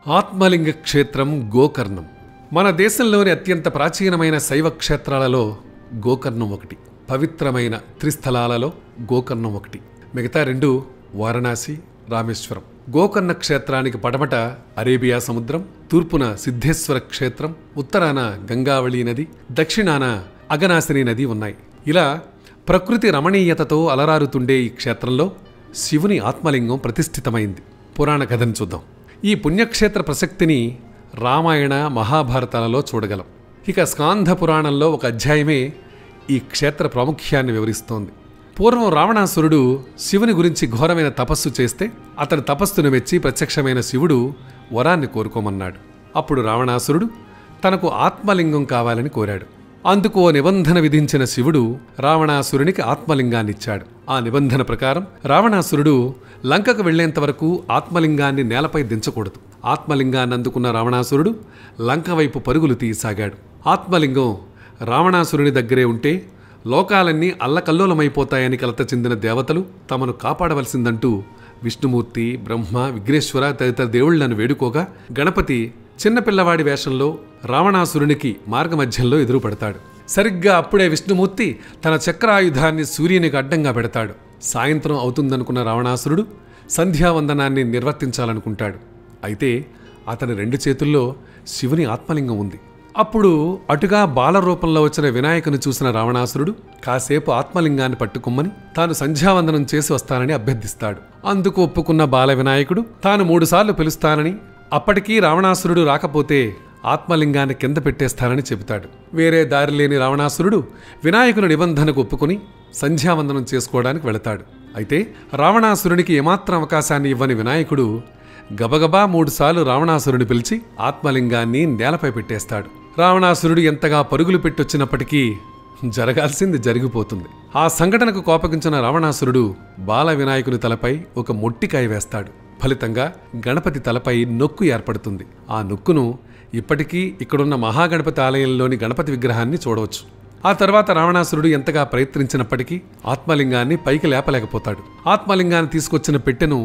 ఆత్మలింగ క్షేత్రం గోకర్ణం. మన దేశంలోని అత్యంత ప్రాచీనమైన శైవ క్షేత్రాలలో గోకర్ణం ఒకటి. పవిత్రమైన త్రిస్థలాలలో గోకర్ణం ఒకటి. మిగతా రెండు వారణాసి, రామేశ్వరం. గోకర్ణ క్షేత్రానికి పడమట అరేబియా సముద్రం, తూర్పున సిద్ధేశ్వర క్షేత్రం, ఉత్తరాన గంగావళి నది, దక్షిణాన అగనాశిని నది ఉన్నాయి. ఇలా ప్రకృతి రమణీయతతో అలరారుతుండే ఈ క్షేత్రంలో శివుని ఆత్మలింగం ప్రతిష్ఠితమైంది. పురాణ కథను చూద్దాం. ఈ పుణ్యక్షేత్ర ప్రసక్తిని రామాయణ, మహాభారతాలలో చూడగలం. ఇక స్కాంధ పురాణంలో ఒక అధ్యాయమే ఈ క్షేత్ర ప్రాముఖ్యాన్ని వివరిస్తోంది. పూర్వం రావణాసురుడు శివుని గురించి ఘోరమైన తపస్సు చేస్తే అతని తపస్సును మెచ్చి ప్రత్యక్షమైన శివుడు వరాన్ని కోరుకోమన్నాడు. అప్పుడు రావణాసురుడు తనకు ఆత్మలింగం కావాలని కోరాడు. అందుకు ఓ నిబంధన విధించిన శివుడు రావణాసురునికి ఆత్మలింగాన్నిచ్చాడు. ఆ నిబంధన ప్రకారం రావణాసురుడు లంకకు వెళ్లేంత వరకు ఆత్మలింగాన్ని నేలపై దించకూడదు. ఆత్మలింగాన్ని అందుకున్న రావణాసురుడు లంక వైపు పరుగులు తీయసాగాడు. ఆత్మలింగం రావణాసురుని దగ్గరే ఉంటే లోకాలన్నీ అల్లకల్లోలమైపోతాయని కలత చెందిన దేవతలు తమను కాపాడవలసిందంటూ విష్ణుమూర్తి, బ్రహ్మ, విఘ్నేశ్వర తదితర దేవుళ్లను వేడుకోగా గణపతి చిన్నపిల్లవాడి వేషంలో రావణాసురునికి మార్గమధ్యంలో ఎదురుపడతాడు. సరిగ్గా అప్పుడే విష్ణుమూర్తి తన చక్రాయుధాన్ని సూర్యునికి అడ్డంగా పెడతాడు. సాయంత్రం అవుతుందనుకున్న రావణాసురుడు సంధ్యావందనాన్ని నిర్వర్తించాలనుకుంటాడు. అయితే అతని రెండు చేతుల్లో శివుని ఆత్మలింగం ఉంది. అప్పుడు అటుగా బాలరూపంలో వచ్చిన వినాయకుని చూసిన రావణాసురుడు కాసేపు ఆత్మలింగాన్ని పట్టుకొమ్మని తాను సంధ్యావందనం చేసి వస్తానని అభ్యర్థిస్తాడు. అందుకు ఒప్పుకున్న బాల వినాయకుడు తాను 3 సార్లు పిలుస్తానని, అప్పటికీ రావణాసురుడు రాకపోతే ఆత్మలింగాన్ని కింద పెట్టేస్తానని చెబుతాడు. వేరే దారి లేని రావణాసురుడు వినాయకుని నిబంధనకు ఒప్పుకుని సంధ్యావందనం చేసుకోవడానికి వెళతాడు. అయితే రావణాసురునికి ఏమాత్రం అవకాశాన్ని ఇవ్వని వినాయకుడు గబగబా 3 సార్లు రావణాసురుని పిలిచి ఆత్మలింగాన్ని నేలపై పెట్టేస్తాడు. రావణాసురుడు ఎంతగా పరుగులు పెట్టొచ్చినప్పటికీ జరగాల్సింది జరిగిపోతుంది. ఆ సంఘటనకు కోపగించిన రావణాసురుడు బాల వినాయకుని తలపై ఒక మొట్టికాయ వేస్తాడు. ఫలితంగా గణపతి తలపై నొక్కు ఏర్పడుతుంది. ఆ నొక్కును ఇప్పటికీ ఇక్కడున్న మహాగణపతి ఆలయంలోని గణపతి విగ్రహాన్ని చూడవచ్చు. ఆ తర్వాత రావణాసురుడు ఎంతగా ప్రయత్నించినప్పటికీ ఆత్మలింగాన్ని పైకి లేపలేకపోతాడు. ఆత్మలింగాన్ని తీసుకొచ్చిన పెట్టెను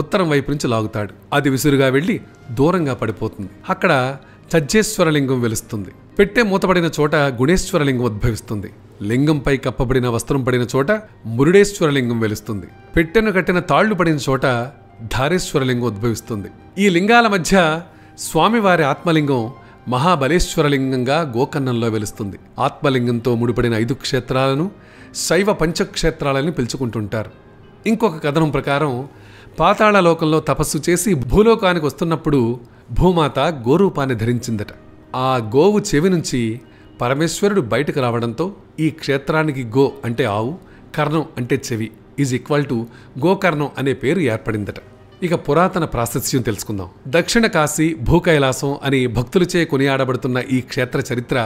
ఉత్తరం వైపు నుంచి లాగుతాడు. అది విసురుగా వెళ్లి దూరంగా పడిపోతుంది. అక్కడ చజ్జేశ్వరలింగం వెలుస్తుంది. పెట్టె మూతపడిన చోట గుణేశ్వరలింగం ఉద్భవిస్తుంది. లింగంపై కప్పబడిన వస్త్రం పడిన చోట మురుడేశ్వరలింగం వెలుస్తుంది. పెట్టెను కట్టిన తాళ్లు పడిన చోట ధారేశ్వరలింగం ఉద్భవిస్తుంది. ఈ లింగాల మధ్య స్వామివారి ఆత్మలింగం మహాబలేశ్వరలింగంగా గోకర్ణంలో వెలుస్తుంది. ఆత్మలింగంతో ముడిపడిన 5 క్షేత్రాలను శైవ పంచక్షేత్రాలని పిలుచుకుంటుంటారు. ఇంకొక కథనం ప్రకారం పాతాళలోకంలో తపస్సు చేసి భూలోకానికి వస్తున్నప్పుడు భూమాత గోరూపాన్ని ధరించిందట. ఆ గోవు చెవి నుంచి పరమేశ్వరుడు బయటకు రావడంతో ఈ క్షేత్రానికి గో అంటే ఆవు, కర్ణం అంటే చెవి = గోకర్ణం అనే పేరు ఏర్పడిందట. ఇక పురాతన ప్రాశస్త్యం తెలుసుకుందాం. దక్షిణ కాశీ, భూకైలాసం అని భక్తులచే కొనియాడబడుతున్న ఈ క్షేత్ర చరిత్ర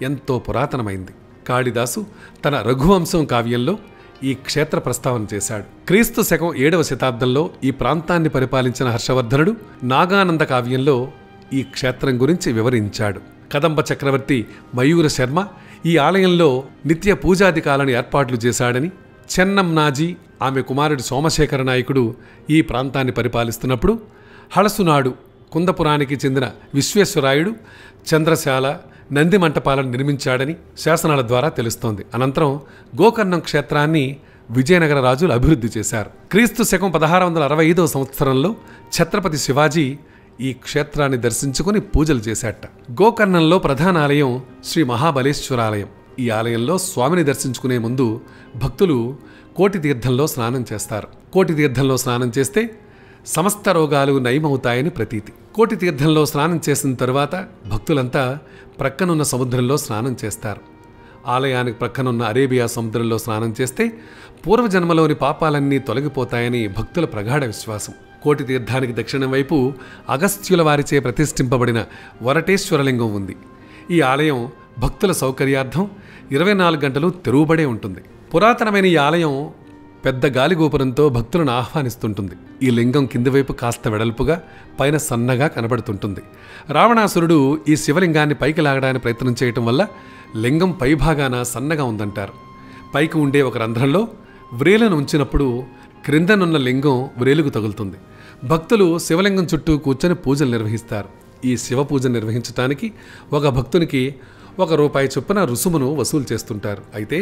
ఎంతో పురాతనమైంది. కాళిదాసు తన రఘువంశం కావ్యంలో ఈ క్షేత్ర ప్రస్తావన చేశాడు. క్రీస్తు శకం 7వ శతాబ్దంలో ఈ ప్రాంతాన్ని పరిపాలించిన హర్షవర్ధనుడు నాగానంద కావ్యంలో ఈ క్షేత్రం గురించి వివరించాడు. కదంబ చక్రవర్తి మయూర శర్మ ఈ ఆలయంలో నిత్య పూజాధికాలను ఏర్పాట్లు చేశాడని, చెన్నం నాజీ ఆమె కుమారుడు సోమశేఖర నాయకుడు ఈ ప్రాంతాన్ని పరిపాలిస్తున్నప్పుడు హళసునాడు కుందపురానికి చెందిన విశ్వేశ్వరాయుడు చంద్రశాల, నంది మంటపాలను నిర్మించాడని శాసనాల ద్వారా తెలుస్తోంది. అనంతరం గోకర్ణం క్షేత్రాన్ని విజయనగర రాజులు అభివృద్ధి చేశారు. క్రీస్తు శకం 1665వ సంవత్సరంలో ఛత్రపతి శివాజీ ఈ క్షేత్రాన్ని దర్శించుకుని పూజలు చేశాట. గోకర్ణంలో ప్రధాన ఆలయం శ్రీ మహాబలేశ్వరాలయం. ఈ ఆలయంలో స్వామిని దర్శించుకునే ముందు భక్తులు కోటి తీర్థంలో స్నానం చేస్తారు. కోటి తీర్థంలో స్నానం చేస్తే సమస్త రోగాలు నయమవుతాయని ప్రతీతి. కోటి తీర్థంలో స్నానం చేసిన తరువాత భక్తులంతా ప్రక్కనున్న సముద్రంలో స్నానం చేస్తారు. ఆలయానికి ప్రక్కనున్న అరేబియా సముద్రంలో స్నానం చేస్తే పూర్వజన్మలోని పాపాలన్నీ తొలగిపోతాయని భక్తుల ప్రగాఢ విశ్వాసం. కోటి తీర్థానికి దక్షిణం వైపు అగస్త్యుల వారిచే ప్రతిష్ఠింపబడిన వరటేశ్వరలింగం ఉంది. ఈ ఆలయం భక్తుల సౌకర్యార్థం 24 గంటలు తెరువబడే ఉంటుంది. పురాతనమైన ఈ ఆలయం పెద్ద గాలిగోపురంతో భక్తులను ఆహ్వానిస్తుంటుంది. ఈ లింగం కింది వైపు కాస్త వెడల్పుగా, పైన సన్నగా కనబడుతుంటుంది. రావణాసురుడు ఈ శివలింగాన్ని పైకి లాగడానికి ప్రయత్నం చేయటం వల్ల లింగం పైభాగాన సన్నగా ఉందంటారు. పైకి ఉండే ఒక రంధ్రంలో వ్రేలను ఉంచినప్పుడు క్రిందనున్న లింగం వ్రేలుకు తగులుతుంది. భక్తులు శివలింగం చుట్టూ కూర్చొని పూజలు నిర్వహిస్తారు. ఈ శివ పూజ నిర్వహించడానికి ఒక భక్తునికి ₹1 చొప్పున రుసుమును వసూలు చేస్తుంటారు. అయితే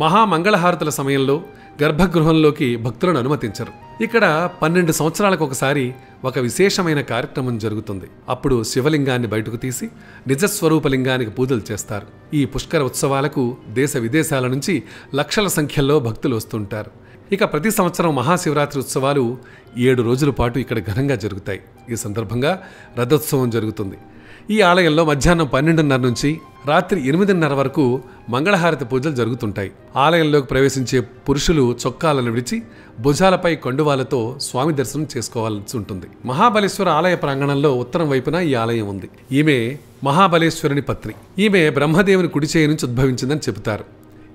మహామంగళహారతుల సమయంలో గర్భగృహంలోకి భక్తులను అనుమతించరు. ఇక్కడ 12 సంవత్సరాలకు ఒకసారి ఒక విశేషమైన కార్యక్రమం జరుగుతుంది. అప్పుడు శివలింగాన్ని బయటకు తీసి నిజస్వరూపలింగానికి పూజలు చేస్తారు. ఈ పుష్కర ఉత్సవాలకు దేశ విదేశాల నుంచి లక్షల సంఖ్యలో భక్తులు వస్తుంటారు. ఇక ప్రతి సంవత్సరం మహాశివరాత్రి ఉత్సవాలు 7 రోజుల పాటు ఇక్కడ ఘనంగా జరుగుతాయి. ఈ సందర్భంగా రథోత్సవం జరుగుతుంది. ఈ ఆలయంలో మధ్యాహ్నం 12:30 నుంచి రాత్రి 8:30 వరకు మంగళహారతి పూజలు జరుగుతుంటాయి. ఆలయంలోకి ప్రవేశించే పురుషులు చొక్కాలను విడిచి భుజాలపై కండువాలతో స్వామి దర్శనం చేసుకోవాల్సి ఉంటుంది. మహాబలేశ్వర ఆలయ ప్రాంగణంలో ఉత్తరం వైపున ఈ ఆలయం ఉంది. ఈమె మహాబలేశ్వరుని పత్ని. ఈమె బ్రహ్మదేవుని కుడి చేయి నుంచి ఉద్భవించిందని చెబుతారు.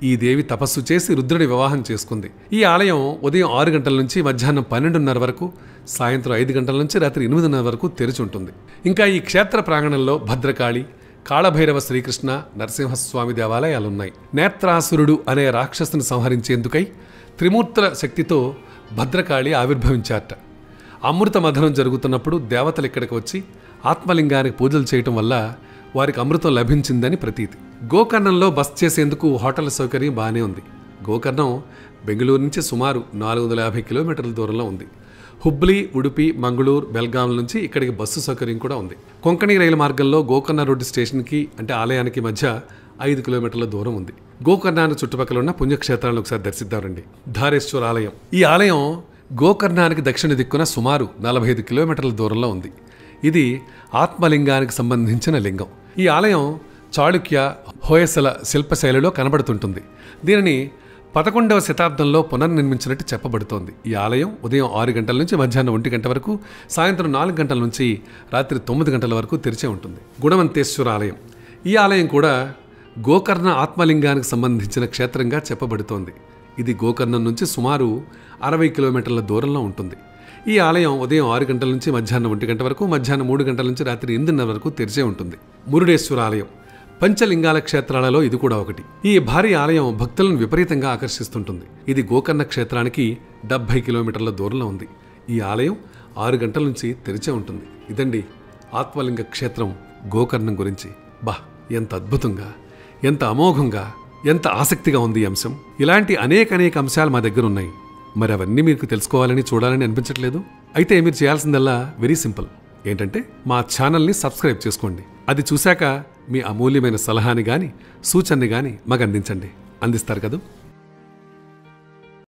ఈ దేవి తపస్సు చేసి రుద్రుని వివాహం చేసుకుంది. ఈ ఆలయం ఉదయం 6 గంటల నుంచి మధ్యాహ్నం 12:30 వరకు, సాయంత్రం 5 గంటల నుంచి రాత్రి 8:30 వరకు తెరిచి ఉంటుంది. ఇంకా ఈ క్షేత్ర ప్రాంగణంలో భద్రకాళి, కాళభైరవ శ్రీకృష్ణ, నరసింహస్వామి దేవాలయాలున్నాయి. నేత్రాసురుడు అనే రాక్షసుని సంహరించేందుకై త్రిమూర్తుల శక్తితో భద్రకాళి ఆవిర్భవించారట. అమృత మథనం జరుగుతున్నప్పుడు దేవతలు ఇక్కడికి వచ్చి ఆత్మలింగానికి పూజలు చేయటం వల్ల వారికి అమృతం లభించిందని ప్రతీతి. గోకర్ణంలో బస చేసేందుకు హోటల్ సౌకర్యం బాగానే ఉంది. గోకర్ణం బెంగళూరు నుంచి సుమారు 450 కిలోమీటర్ల దూరంలో ఉంది. హుబ్లీ, ఉడుపి, మంగళూరు, బెల్గాం నుంచి ఇక్కడికి బస్సు సౌకర్యం కూడా ఉంది. కొంకణి రైలు మార్గంలో గోకర్ణ రోడ్డు స్టేషన్కి అంటే ఆలయానికి మధ్య 5 కిలోమీటర్ల దూరం ఉంది. గోకర్ణానికి చుట్టుపక్కల ఉన్న పుణ్యక్షేత్రాలను ఒకసారి దర్శిద్దామండి. ధారేశ్వర ఆలయం. ఈ ఆలయం గోకర్ణానికి దక్షిణ దిక్కున సుమారు 45 కిలోమీటర్ల దూరంలో ఉంది. ఇది ఆత్మలింగానికి సంబంధించిన లింగం. ఈ ఆలయం చాళుక్య, హోయసల శిల్పశైలిలో కనబడుతుంటుంది. దీనిని 11వ శతాబ్దంలో పునర్నిర్మించినట్టు చెప్పబడుతోంది. ఈ ఆలయం ఉదయం 6 గంటల నుంచి మధ్యాహ్నం 1 గంట వరకు, సాయంత్రం 4 గంటల నుంచి రాత్రి 9 గంటల వరకు తెరిచే ఉంటుంది. గుణవంతేశ్వర ఆలయం. ఈ ఆలయం కూడా గోకర్ణ ఆత్మలింగానికి సంబంధించిన క్షేత్రంగా చెప్పబడుతోంది. ఇది గోకర్ణం నుంచి సుమారు 60 కిలోమీటర్ల దూరంలో ఉంటుంది. ఈ ఆలయం ఉదయం 6 గంటల నుంచి మధ్యాహ్నం 1 గంట వరకు, మధ్యాహ్నం 3 గంటల నుంచి రాత్రి 8:30 వరకు తెరిచే ఉంటుంది. మురుడేశ్వర ఆలయం. పంచలింగాల క్షేత్రాలలో ఇది కూడా ఒకటి. ఈ భారీ ఆలయం భక్తులను విపరీతంగా ఆకర్షిస్తుంటుంది. ఇది గోకర్ణ క్షేత్రానికి 70 కిలోమీటర్ల దూరంలో ఉంది. ఈ ఆలయం 6 గంటల నుంచి తెరిచే ఉంటుంది. ఇదండి ఆత్మలింగ క్షేత్రం గోకర్ణం గురించి. ఎంత అద్భుతంగా, ఎంత అమోఘంగా, ఎంత ఆసక్తిగా ఉంది ఈ అంశం. ఇలాంటి అనేక అంశాలు మా దగ్గర ఉన్నాయి. మరి అవన్నీ మీకు తెలుసుకోవాలని, చూడాలని అనిపించట్లేదు? అయితే మీరు చేయాల్సిందల్లా వెరీ సింపుల్. ఏంటంటే మా ఛానల్ని సబ్స్క్రైబ్ చేసుకోండి. అది చూశాక మీ అమూల్యమైన సలహాని కానీ, సూచనని కానీ మాకు అందించండి. అందిస్తారు కదా?